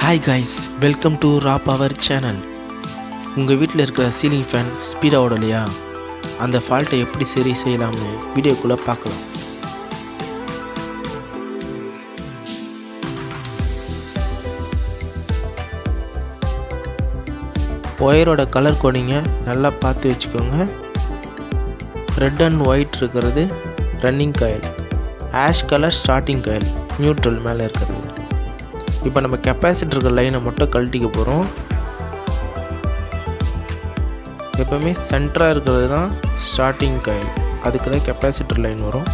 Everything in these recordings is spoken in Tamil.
Hi guys, welcome to Raw Power channel. உங்கள் வீட்டில் இருக்கிற சீலிங் ஃபேன் ஸ்பீடாக ஓடலையா? அந்த ஃபால்ட்டை எப்படி சரி செய்யலாம்னு வீடியோக்குள்ளே பார்க்கலாம். ஒயரோட கலர் கோடிங்கை நல்லா பார்த்து வச்சுக்கோங்க. ரெட் அண்ட் ஒயிட் இருக்கிறது running coil, ash colour starting coil, neutral மேலே இருக்கிறது. இப்போ நம்ம கெப்பாசிட்டருக்கு லைனை மட்டும் கழட்டிக்க போகிறோம். எப்போவுமே சென்டராக இருக்கிறது தான் ஸ்டார்டிங் காயில், அதுக்கு தான் கெப்பாசிட்டர் லைன் வரும்.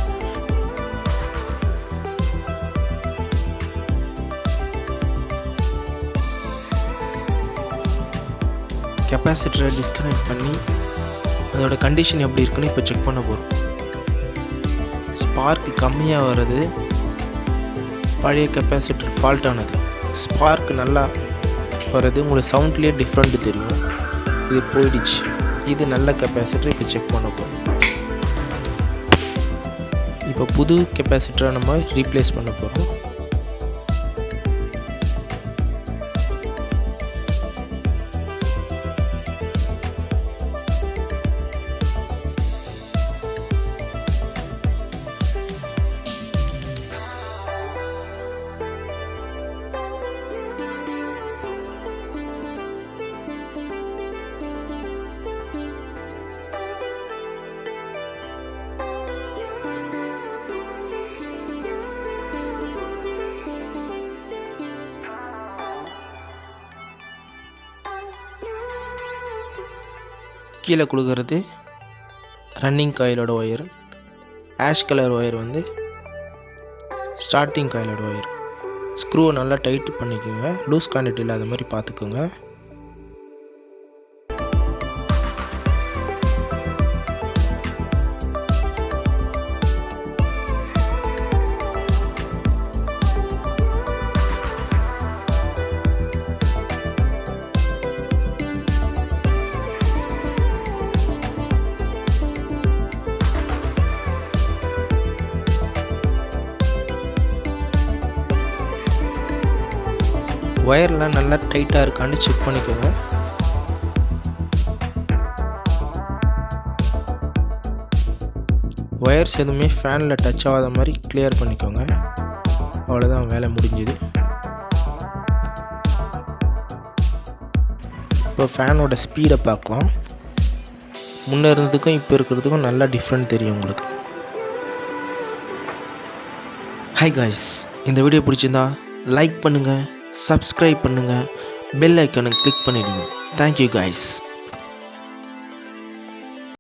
கெப்பாசிட்டரை டிஸ்கனெக்ட் பண்ணி அதோட கண்டிஷன் எப்படி இருக்குன்னு இப்போ செக் பண்ண போகிறோம். ஸ்பார்க் கம்மியாக வர்றது பழைய கெப்பாசிட்டர் ஃபால்ட் ஆனது. ஸ்பார்க் நல்லா வர்றது உங்களுக்கு சவுண்ட்லேயே டிஃப்ரெண்ட் தெரியும். இது போயிடுச்சு. இது நல்ல கெப்பாசிட்டர். இப்போ செக் பண்ண போகிறோம். இப்போ புது கெப்பாசிட்டரை நம்ம ரீப்ளேஸ் பண்ண போகிறோம். கீழே கொடுக்கறது ரன்னிங் காயிலோட ஒயர், ஆஷ் கலர் ஒயர் வந்து ஸ்டார்டிங் காயிலோட ஒயர். ஸ்க்ரூவை நல்லா டைட் பண்ணிக்கோங்க, லூஸ் கான்டெக்ட் இல்லாத மாதிரி பார்த்துக்கோங்க. ஒயர்லாம் நல்லா டைட்டாக இருக்கான்னு செக் பண்ணிக்கோங்க. ஒயர்ஸ் எதுவுமே ஃபேனில் டச் ஆகாத மாதிரி கிளியர் பண்ணிக்கோங்க. அவ்வளோதான், வேலை முடிஞ்சுது. இப்போ ஃபேனோட ஸ்பீடை பார்க்கலாம். முன்னே இருந்ததுக்கும் இப்போ இருக்கிறதுக்கும் நல்லா டிஃப்ரெண்ட் தெரியும் உங்களுக்கு. ஹாய் காய்ஸ், இந்த வீடியோ பிடிச்சிருந்தா லைக் பண்ணுங்கள், சப்ஸ்கிரைப் பண்ணுங்கள், பெல் ஐக்கானை கிளிக் பண்ணிவிடுங்க. Thank you guys.